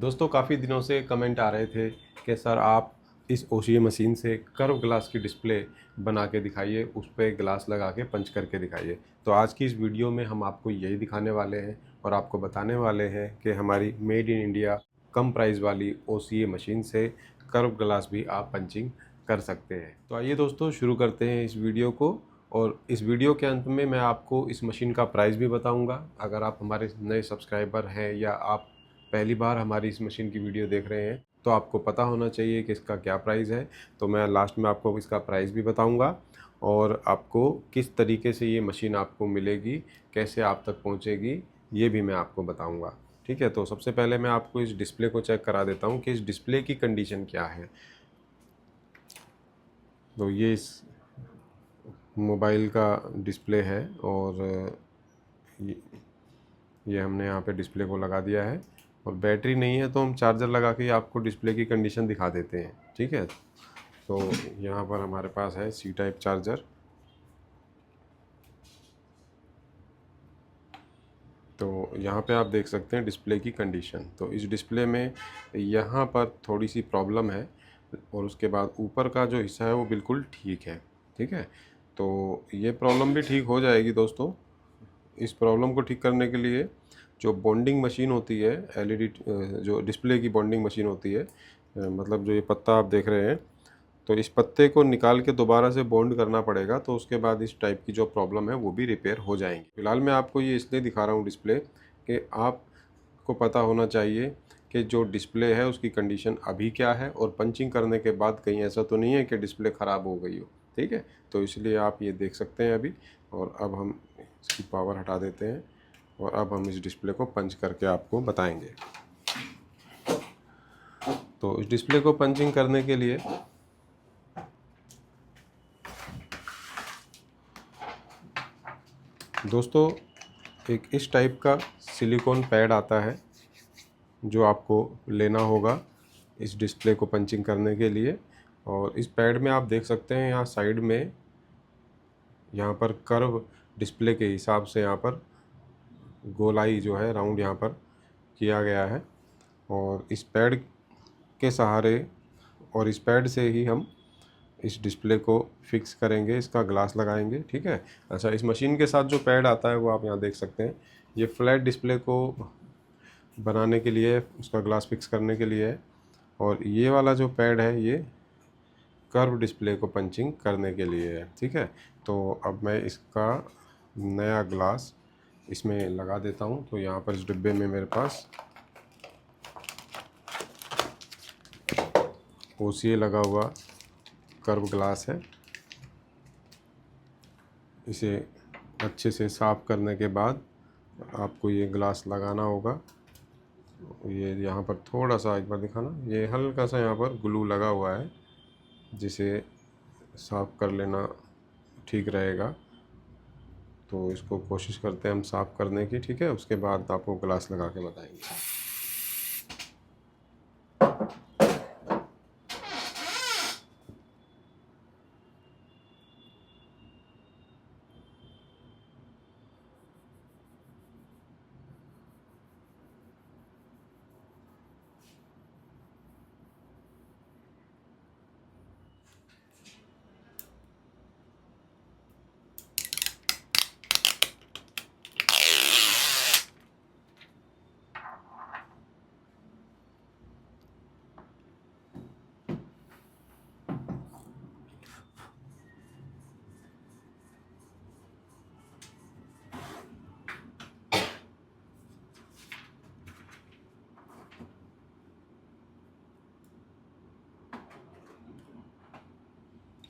दोस्तों काफ़ी दिनों से कमेंट आ रहे थे कि सर आप इस ओसीए मशीन से कर्व ग्लास की डिस्प्ले बना के दिखाइए, उस पे ग्लास लगा के पंच करके दिखाइए। तो आज की इस वीडियो में हम आपको यही दिखाने वाले हैं और आपको बताने वाले हैं कि हमारी made in India come price वाली ओसीए मशीन से कर्व ग्लास भी आप पंचिंग कर सकते हैं। तो आइए दोस्तों शुरू करते हैं इस वीडियो को। और इस वीडियो के अंत में मैं आपको इस मशीन का प्राइस भी बताऊंगा। अगर आप हमारे नए सब्सक्राइबर हैं या आप पहली बार हमारी इस मशीन की वीडियो देख रहे हैं तो आपको पता होना चाहिए कि इसका क्या प्राइस है। तो मैं लास्ट में आपको इसका प्राइस भी बताऊंगा और आपको किस तरीके से ये मशीन आपको मिलेगी, कैसे आप तक पहुंचेगी, ये भी मैं आपको बताऊंगा। ठीक है, तो सबसे पहले मैं आपको इस डिस्प्ले को चेक करा देता हूँ कि इस डिस्प्ले की कंडीशन क्या है। तो ये इस मोबाइल का डिस्प्ले है और ये ये हमने यहाँ पे डिस्प्ले को लगा दिया है। और बैटरी नहीं है तो हम चार्जर लगा के आपको डिस्प्ले की कंडीशन दिखा देते हैं। ठीक है, तो यहाँ पर हमारे पास है सी टाइप चार्जर। तो यहाँ पे आप देख सकते हैं डिस्प्ले की कंडीशन। तो इस डिस्प्ले में यहाँ पर थोड़ी सी प्रॉब्लम है और उसके बाद ऊपर का जो हिस्सा है वो बिल्कुल ठीक है। ठीक है, तो ये प्रॉब्लम भी ठीक हो जाएगी दोस्तों। इस प्रॉब्लम को ठीक करने के लिए जो बॉन्डिंग मशीन होती है, एलईडी जो डिस्प्ले की बॉन्डिंग मशीन होती है, मतलब जो ये पत्ता आप देख रहे हैं, तो इस पत्ते को निकाल के दोबारा से बॉन्ड करना पड़ेगा। तो उसके बाद इस टाइप की जो प्रॉब्लम है वो भी रिपेयर हो जाएंगी। फिलहाल मैं आपको ये इसलिए दिखा रहा हूँ डिस्प्ले कि आपको पता होना चाहिए कि जो डिस्प्ले है उसकी कंडीशन अभी क्या है और पंचिंग करने के बाद कहीं ऐसा तो नहीं है कि डिस्प्ले ख़राब हो गई हो। ठीक है, तो इसलिए आप ये देख सकते हैं अभी। और अब हम इसकी पावर हटा देते हैं और अब हम इस डिस्प्ले को पंच करके आपको बताएंगे। तो इस डिस्प्ले को पंचिंग करने के लिए दोस्तों एक इस टाइप का सिलिकॉन पैड आता है जो आपको लेना होगा इस डिस्प्ले को पंचिंग करने के लिए। और इस पैड में आप देख सकते हैं यहाँ साइड में, यहाँ पर कर्व डिस्प्ले के हिसाब से यहाँ पर गोलाई जो है राउंड यहाँ पर किया गया है। और इस पैड के सहारे और इस पैड से ही हम इस डिस्प्ले को फिक्स करेंगे, इसका ग्लास लगाएंगे। ठीक है, अच्छा, इस मशीन के साथ जो पैड आता है वो आप यहाँ देख सकते हैं। ये फ्लैट डिस्प्ले को बनाने के लिए, उसका ग्लास फिक्स करने के लिए है। और ये वाला जो पैड है ये कर्व डिस्प्ले को पंचिंग करने के लिए है। ठीक है, तो अब मैं इसका नया ग्लास इसमें लगा देता हूँ। तो यहाँ पर इस डिब्बे में मेरे पास ओसीए लगा हुआ कर्व ग्लास है। इसे अच्छे से साफ़ करने के बाद आपको ये ग्लास लगाना होगा। ये यहाँ पर थोड़ा सा एक बार दिखाना, ये हल्का सा यहाँ पर ग्लू लगा हुआ है, जिसे साफ़ कर लेना ठीक रहेगा। तो इसको कोशिश करते हैं हम साफ़ करने की। ठीक है, उसके बाद आपको ग्लास लगा के बताएंगे।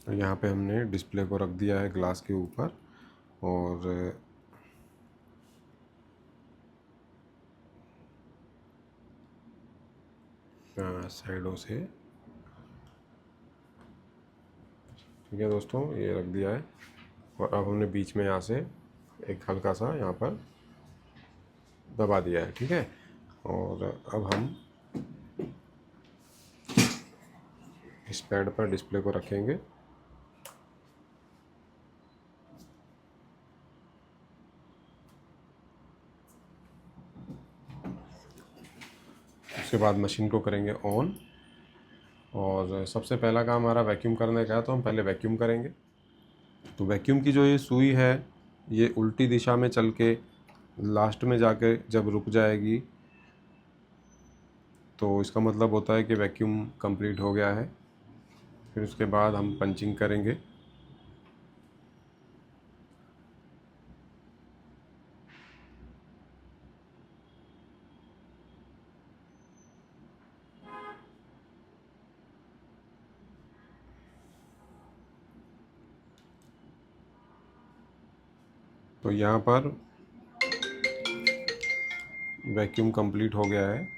तो यहाँ पे हमने डिस्प्ले को रख दिया है ग्लास के ऊपर और साइडों से। ठीक है दोस्तों, ये रख दिया है। और अब हमने बीच में यहाँ से एक हल्का सा यहाँ पर दबा दिया है। ठीक है, और अब हम इस पैड पर डिस्प्ले को रखेंगे। उसके बाद मशीन को करेंगे ऑन। और सबसे पहला काम हमारा वैक्यूम करने का है, तो हम पहले वैक्यूम करेंगे। तो वैक्यूम की जो ये सुई है ये उल्टी दिशा में चल के लास्ट में जाके जब रुक जाएगी तो इसका मतलब होता है कि वैक्यूम कंप्लीट हो गया है। फिर उसके बाद हम पंचिंग करेंगे। तो यहाँ पर वैक्यूम कंप्लीट हो गया है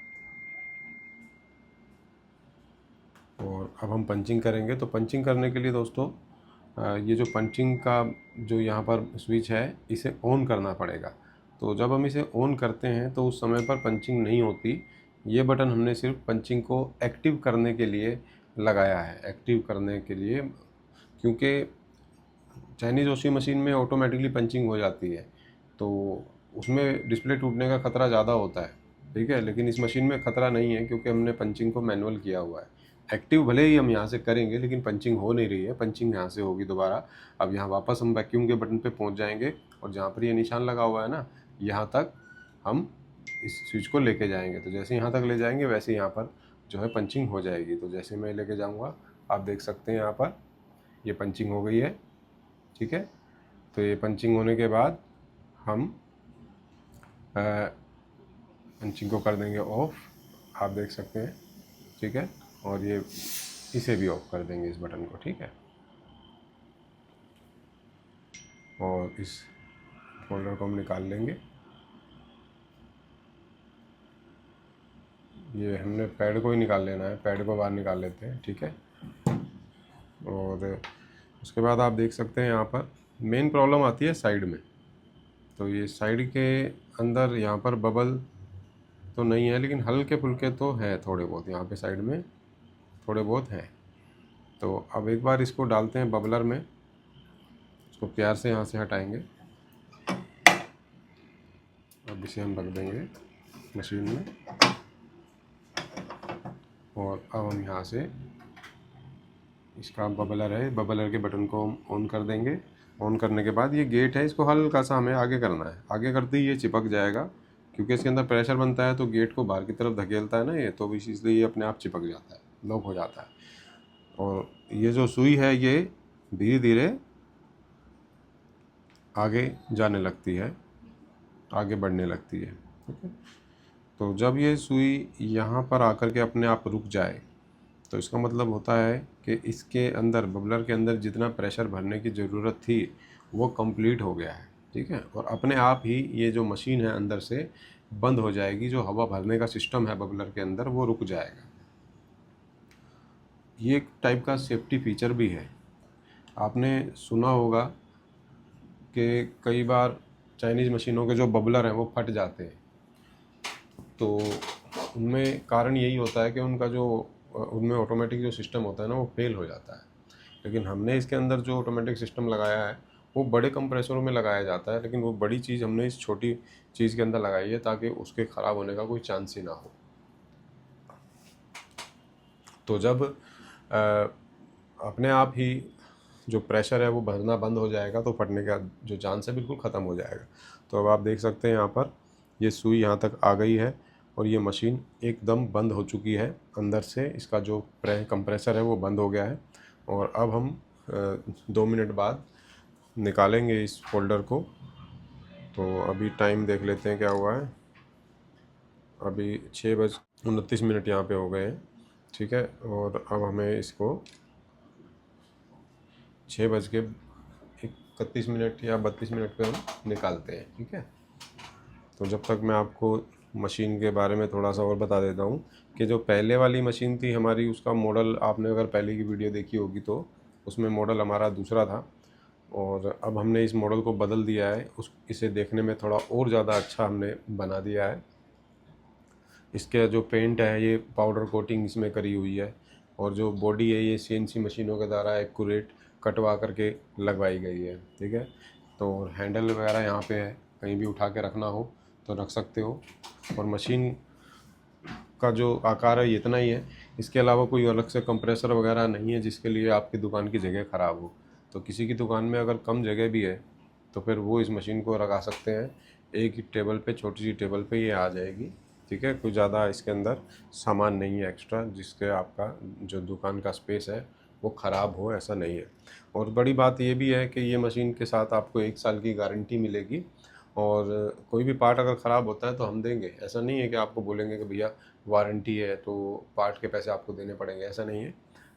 और अब हम पंचिंग करेंगे। तो पंचिंग करने के लिए दोस्तों ये जो पंचिंग का जो यहाँ पर स्विच है इसे ऑन करना पड़ेगा। तो जब हम इसे ऑन करते हैं तो उस समय पर पंचिंग नहीं होती। ये बटन हमने सिर्फ पंचिंग को एक्टिव करने के लिए लगाया है, एक्टिव करने के लिए, क्योंकि चाइनीज़ वॉशिंग मशीन में ऑटोमेटिकली पंचिंग हो जाती है तो उसमें डिस्प्ले टूटने का ख़तरा ज़्यादा होता है, ठीक है। लेकिन इस मशीन में ख़तरा नहीं है क्योंकि हमने पंचिंग को मैनुअल किया हुआ है। एक्टिव भले ही हम यहाँ से करेंगे लेकिन पंचिंग हो नहीं रही है, पंचिंग यहाँ से होगी दोबारा। अब यहाँ वापस हम वैक्यूम के बटन पे पहुँच जाएंगे और जहाँ पर ये निशान लगा हुआ है ना, यहाँ तक हम इस स्विच को लेके जाएंगे। तो जैसे यहाँ तक ले जाएंगे वैसे यहाँ पर जो है पंचिंग हो जाएगी। तो जैसे मैं लेके जाऊँगा आप देख सकते हैं यहाँ पर ये पंचिंग हो गई है, ठीक है। तो ये पंचिंग होने के बाद हम पंचिंग को कर देंगे ऑफ, आप देख सकते हैं, ठीक है। और ये इसे भी ऑफ कर देंगे इस बटन को, ठीक है। और इस फोल्डर को हम निकाल लेंगे। ये हमने पैड को ही निकाल लेना है, पैड को बाहर निकाल लेते हैं, ठीक है। और उसके बाद आप देख सकते हैं यहाँ पर मेन प्रॉब्लम आती है साइड में। तो ये साइड के अंदर यहाँ पर बबल तो नहीं है लेकिन हल्के फुल्के तो हैं, थोड़े बहुत यहाँ पे साइड में थोड़े बहुत हैं। तो अब एक बार इसको डालते हैं बबलर में, इसको प्यार से यहाँ से हटाएंगे। अब इसे हम रख देंगे मशीन में और अब हम यहाँ से इसका बबलर है, बबलर के बटन को हम ऑन कर देंगे। ऑन करने के बाद ये गेट है, इसको हल्का सा हमें आगे करना है। आगे करते ही ये चिपक जाएगा क्योंकि इसके अंदर प्रेशर बनता है तो गेट को बाहर की तरफ धकेलता है ना ये, तो इसलिए ये अपने आप चिपक जाता है, लॉक हो जाता है। और ये जो सुई है ये धीरे धीरे आगे जाने लगती है, आगे बढ़ने लगती है, ठीक है। तो जब ये सुई यहाँ पर आकर के अपने आप रुक जाए तो इसका मतलब होता है कि इसके अंदर बबलर के अंदर जितना प्रेशर भरने की ज़रूरत थी वो कंप्लीट हो गया है, ठीक है। और अपने आप ही ये जो मशीन है अंदर से बंद हो जाएगी, जो हवा भरने का सिस्टम है बबलर के अंदर वो रुक जाएगा। ये एक टाइप का सेफ्टी फीचर भी है। आपने सुना होगा कि कई बार चाइनीज़ मशीनों के जो बबलर हैं वो फट जाते हैं, तो उनमें कारण यही होता है कि उनका जो उनमें ऑटोमेटिक जो सिस्टम होता है ना वो फेल हो जाता है। लेकिन हमने इसके अंदर जो ऑटोमेटिक सिस्टम लगाया है वो बड़े कंप्रेसरों में लगाया जाता है, लेकिन वो बड़ी चीज़ हमने इस छोटी चीज़ के अंदर लगाई है ताकि उसके ख़राब होने का कोई चांस ही ना हो। तो जब अपने आप ही जो प्रेशर है वो भरना बंद हो जाएगा तो फटने का जो चांस है बिल्कुल ख़त्म हो जाएगा। तो अब आप देख सकते हैं यहाँ पर ये सुई यहाँ तक आ गई है और ये मशीन एकदम बंद हो चुकी है अंदर से, इसका जो कंप्रेसर है वो बंद हो गया है। और अब हम 2 मिनट बाद निकालेंगे इस फोल्डर को। तो अभी टाइम देख लेते हैं क्या हुआ है। अभी 6:29 यहाँ पे हो गए हैं, ठीक है। और अब हमें इसको 6:31 या 32 पे हम निकालते हैं, ठीक है। तो जब तक मैं आपको मशीन के बारे में थोड़ा सा और बता देता हूँ कि जो पहले वाली मशीन थी हमारी उसका मॉडल, आपने अगर पहले की वीडियो देखी होगी तो उसमें मॉडल हमारा दूसरा था और अब हमने इस मॉडल को बदल दिया है। इसे देखने में थोड़ा और ज़्यादा अच्छा हमने बना दिया है। इसके जो पेंट है ये पाउडर कोटिंग इसमें करी हुई है और जो बॉडी है ये CNC मशीनों के द्वारा एक्यूरेट कटवा करके लगवाई गई है, ठीक है। तो हैंडल वगैरह यहाँ पे है, कहीं भी उठा के रखना हो तो रख सकते हो। और मशीन का जो आकार है ये इतना ही है। इसके अलावा कोई अलग से कंप्रेसर वगैरह नहीं है जिसके लिए आपकी दुकान की जगह ख़राब हो। तो किसी की दुकान में अगर कम जगह भी है तो फिर वो इस मशीन को लगा सकते हैं। एक ही टेबल पे, छोटी सी टेबल पे ये आ जाएगी, ठीक है। कोई ज़्यादा इसके अंदर सामान नहीं है एक्स्ट्रा जिसके आपका जो दुकान का स्पेस है वो ख़राब हो, ऐसा नहीं है। और बड़ी बात ये भी है कि ये मशीन के साथ आपको 1 साल की गारंटी मिलेगी, और कोई भी पार्ट अगर ख़राब होता है तो हम देंगे। ऐसा नहीं है कि आपको बोलेंगे कि भैया वारंटी है तो पार्ट के पैसे आपको देने पड़ेंगे, ऐसा नहीं है।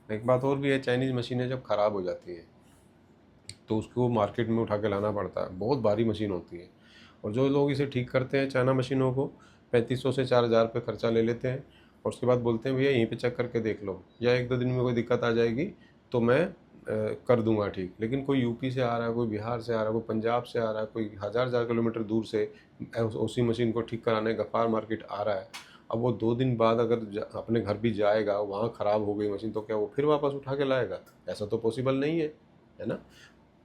एक बात और भी है, चाइनीज़ मशीनें जब ख़राब हो जाती हैं तो उसको मार्केट में उठा के लाना पड़ता है, बहुत भारी मशीन होती है। और जो लोग इसे ठीक करते हैं चाइना मशीनों को, 3500 से 4000 रुपये खर्चा ले लेते हैं, और उसके बाद बोलते हैं भैया यहीं पे चेक करके देख लो, या 1-2 दिन में कोई दिक्कत आ जाएगी तो मैं कर दूंगा ठीक। लेकिन कोई यूपी से आ रहा है, कोई बिहार से आ रहा है, कोई पंजाब से आ रहा है, कोई हज़ार हज़ार किलोमीटर दूर से उसी मशीन को ठीक कराने गफ़ार मार्केट आ रहा है। अब वो 2 दिन बाद अगर अपने घर भी जाएगा, वहाँ ख़राब हो गई मशीन, तो क्या वो फिर वापस उठा के लाएगा? ऐसा तो पॉसिबल नहीं है ना।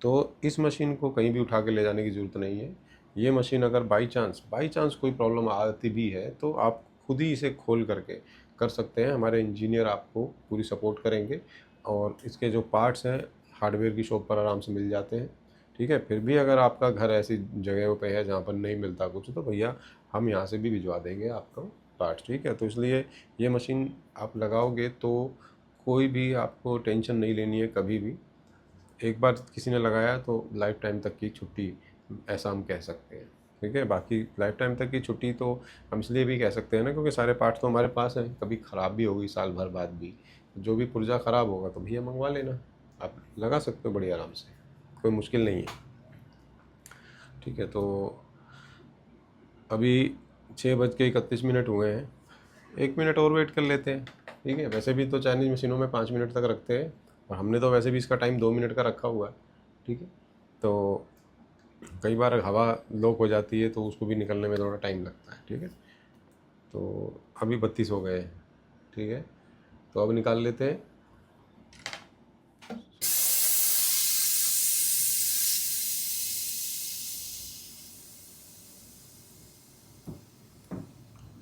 तो इस मशीन को कहीं भी उठा के ले जाने की ज़रूरत नहीं है। ये मशीन अगर बाई चांस कोई प्रॉब्लम आती भी है तो आप खुद ही इसे खोल करके कर सकते हैं। हमारे इंजीनियर आपको पूरी सपोर्ट करेंगे, और इसके जो पार्ट्स हैं हार्डवेयर की शॉप पर आराम से मिल जाते हैं, ठीक है। फिर भी अगर आपका घर ऐसी जगह पे है जहाँ पर नहीं मिलता कुछ, तो भैया हम यहाँ से भी भिजवा देंगे आपको पार्ट्स, ठीक है। तो इसलिए ये मशीन आप लगाओगे तो कोई भी आपको टेंशन नहीं लेनी है कभी भी। एक बार किसी ने लगाया तो लाइफ टाइम तक की छुट्टी, ऐसा हम कह सकते हैं, ठीक है। बाकी लाइफ टाइम तक की छुट्टी तो हम इसलिए भी कह सकते हैं ना, क्योंकि सारे पार्ट्स तो हमारे पास हैं, कभी ख़राब भी होगी साल भर बाद भी, जो भी पुर्जा ख़राब होगा तो भैया मंगवा लेना, आप लगा सकते हो बड़ी आराम से, कोई मुश्किल नहीं है, ठीक है। तो अभी 6:31 हुए हैं, 1 मिनट और वेट कर लेते हैं, ठीक है। वैसे भी तो चाइनीज़ मशीनों में 5 मिनट तक रखते हैं, और हमने तो वैसे भी इसका टाइम 2 मिनट का रखा हुआ है, ठीक है। तो कई बार हवा लॉक हो जाती है तो उसको भी निकलने में थोड़ा टाइम लगता है, ठीक है। तो अभी 32 हो गए, ठीक है। तो अब निकाल लेते हैं।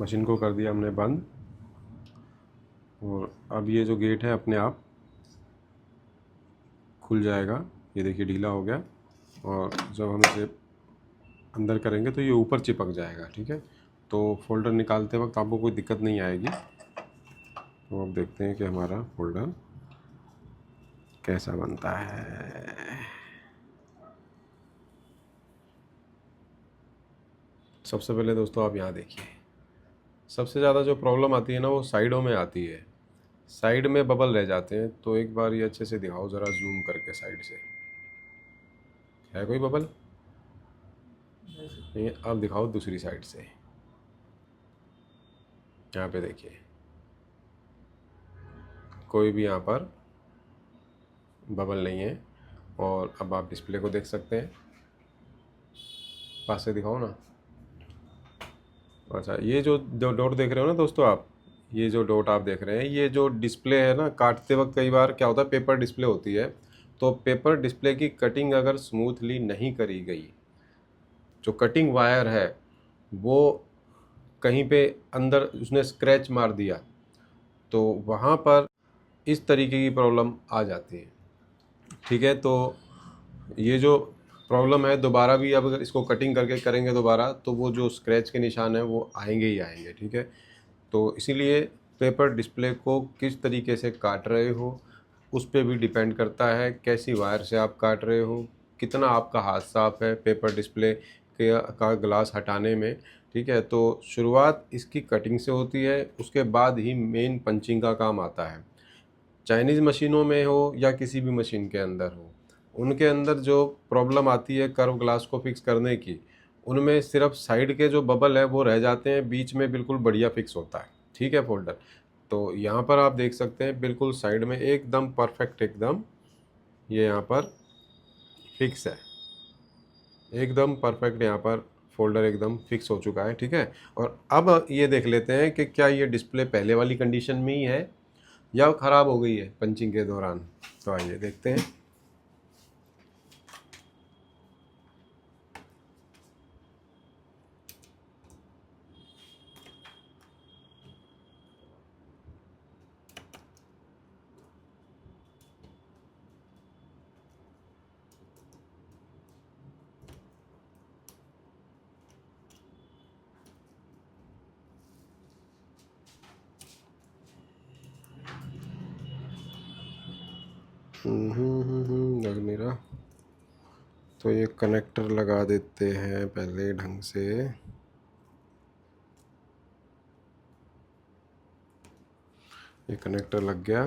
मशीन को कर दिया हमने बंद, और अब ये जो गेट है अपने आप खुल जाएगा। ये देखिए ढीला हो गया, और जब हम इसे अंदर करेंगे तो ये ऊपर चिपक जाएगा, ठीक है। तो फोल्डर निकालते वक्त आपको कोई दिक्कत नहीं आएगी। तो अब देखते हैं कि हमारा फोल्डर कैसा बनता है। सबसे पहले दोस्तों आप यहाँ देखिए, सबसे ज़्यादा जो प्रॉब्लम आती है ना वो साइडों में आती है, साइड में बबल रह जाते हैं। तो एक बार ये अच्छे से दिखाओ ज़रा जूम करके, साइड से है कोई बबल? नहीं, अब दिखाओ दूसरी साइड से, यहाँ पे देखिए कोई भी यहाँ पर बबल नहीं है। और अब आप डिस्प्ले को देख सकते हैं, पास से दिखाओ ना। अच्छा, ये जो डॉट देख रहे हो ना दोस्तों आप, ये जो डॉट आप देख रहे हैं, ये जो डिस्प्ले है ना, काटते वक्त कई बार क्या होता है, पेपर डिस्प्ले होती है, तो पेपर डिस्प्ले की कटिंग अगर स्मूथली नहीं करी गई, जो कटिंग वायर है वो कहीं पे अंदर उसने स्क्रैच मार दिया, तो वहाँ पर इस तरीके की प्रॉब्लम आ जाती है, ठीक है। तो ये जो प्रॉब्लम है, दोबारा भी अब अगर इसको कटिंग करके करेंगे दोबारा, तो वो जो स्क्रैच के निशान है वो आएंगे ही आएंगे, ठीक है। तो इसीलिए पेपर डिस्प्ले को किस तरीके से काट रहे हो उस पर भी डिपेंड करता है, कैसी वायर से आप काट रहे हो, कितना आपका हाथ साफ है पेपर डिस्प्ले के का ग्लास हटाने में, ठीक है। तो शुरुआत इसकी कटिंग से होती है, उसके बाद ही मेन पंचिंग का काम आता है। चाइनीज़ मशीनों में हो या किसी भी मशीन के अंदर हो, उनके अंदर जो प्रॉब्लम आती है कर्व ग्लास को फिक्स करने की, उनमें सिर्फ साइड के जो बबल है वो रह जाते हैं, बीच में बिल्कुल बढ़िया फिक्स होता है, ठीक है फोल्डर। तो यहाँ पर आप देख सकते हैं बिल्कुल साइड में एकदम परफेक्ट, एकदम ये यहाँ पर फिक्स है, एकदम परफेक्ट, यहाँ पर फोल्डर एकदम फिक्स हो चुका है, ठीक है। और अब ये देख लेते हैं कि क्या ये डिस्प्ले पहले वाली कंडीशन में ही है या ख़राब हो गई है पंचिंग के दौरान। तो आइए देखते हैं। लग नहीं रहा, तो ये कनेक्टर लगा देते हैं पहले ढंग से। ये कनेक्टर लग गया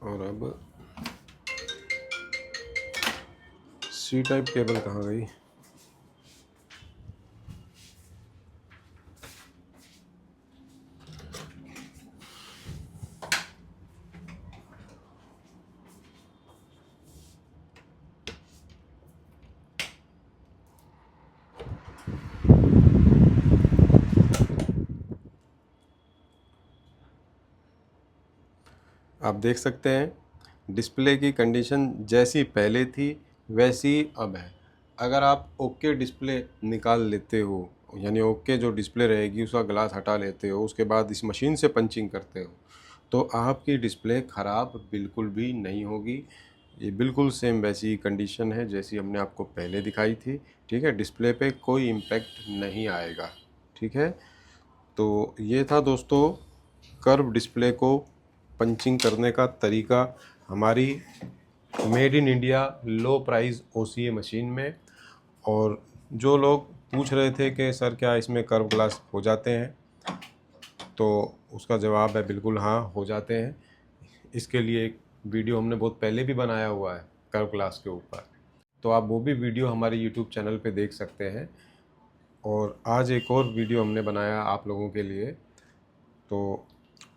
और अब सी टाइप केबल कहाँ गई? आप देख सकते हैं डिस्प्ले की कंडीशन जैसी पहले थी वैसी अब है। अगर आप ओके डिस्प्ले निकाल लेते हो, यानी ओके जो डिस्प्ले रहेगी उसका ग्लास हटा लेते हो, उसके बाद इस मशीन से पंचिंग करते हो, तो आपकी डिस्प्ले ख़राब बिल्कुल भी नहीं होगी। ये बिल्कुल सेम वैसी कंडीशन है जैसी हमने आपको पहले दिखाई थी। ठीक है, डिस्प्ले पे कोई इम्पैक्ट नहीं आएगा। ठीक है, तो ये था दोस्तों कर्व डिस्प्ले को पंचिंग करने का तरीका हमारी made in India low price OCA machine में। और जो लोग पूछ रहे थे कि सर क्या इसमें कर्व ग्लास हो जाते हैं, तो उसका जवाब है बिल्कुल हाँ, हो जाते हैं। इसके लिए एक वीडियो हमने बहुत पहले भी बनाया हुआ है कर्व ग्लास के ऊपर, तो आप वो भी वीडियो हमारे यूट्यूब चैनल पे देख सकते हैं। और आज एक और वीडियो हमने बनाया आप लोगों के लिए, तो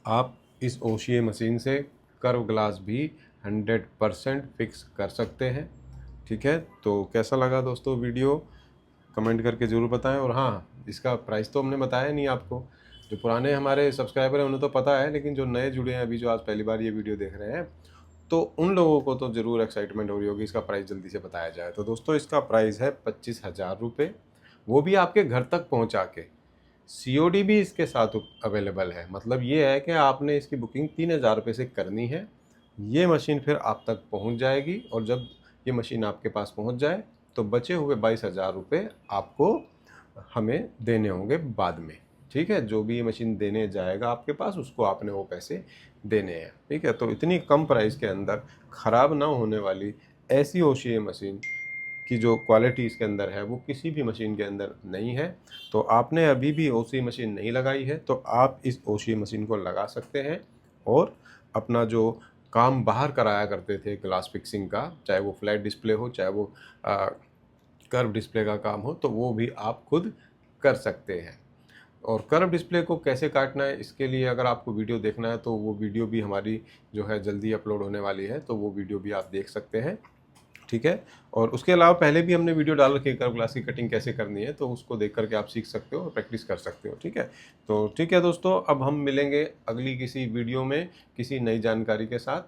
आप इस OCA मशीन से कर्व ग्लास भी 100% फिक्स कर सकते हैं। ठीक है, तो कैसा लगा दोस्तों वीडियो, कमेंट करके ज़रूर बताएं। और हाँ, इसका प्राइस तो हमने बताया नहीं आपको, जो पुराने हमारे सब्सक्राइबर हैं उन्हें तो पता है, लेकिन जो नए जुड़े हैं अभी, जो आज पहली बार ये वीडियो देख रहे हैं, तो उन लोगों को तो ज़रूर एक्साइटमेंट हो रही होगी इसका प्राइस जल्दी से बताया जाए। तो दोस्तों इसका प्राइस है 25,000 रुपये, वो भी आपके घर तक पहुँचा के। COD भी इसके साथ अवेलेबल है। मतलब ये है कि आपने इसकी बुकिंग 3,000 रुपये से करनी है, ये मशीन फिर आप तक पहुंच जाएगी। और जब ये मशीन आपके पास पहुंच जाए तो बचे हुए 22,000 रुपये आपको हमें देने होंगे बाद में। ठीक है, जो भी ये मशीन देने जाएगा आपके पास, उसको आपने वो पैसे देने हैं। ठीक है, तो इतनी कम प्राइस के अंदर ख़राब ना होने वाली ऐसी OCA मशीन की जो क्वालिटी इसके अंदर है वो किसी भी मशीन के अंदर नहीं है। तो आपने अभी भी OCA मशीन नहीं लगाई है तो आप इस OCA मशीन को लगा सकते हैं और अपना जो काम बाहर कराया करते थे ग्लास फिक्सिंग का, चाहे वो फ्लैट डिस्प्ले हो, चाहे वो कर्व डिस्प्ले का काम हो, तो वो भी आप खुद कर सकते हैं। और कर्व डिस्प्ले को कैसे काटना है, इसके लिए अगर आपको वीडियो देखना है तो वो वीडियो भी हमारी जो है जल्दी अपलोड होने वाली है, तो वो वीडियो भी आप देख सकते हैं। ठीक है, और उसके अलावा पहले भी हमने वीडियो डाल रखी है कर्व ग्लास की कटिंग कैसे करनी है, तो उसको देख करके आप सीख सकते हो और प्रैक्टिस कर सकते हो। ठीक है, तो ठीक है दोस्तों, अब हम मिलेंगे अगली किसी वीडियो में किसी नई जानकारी के साथ।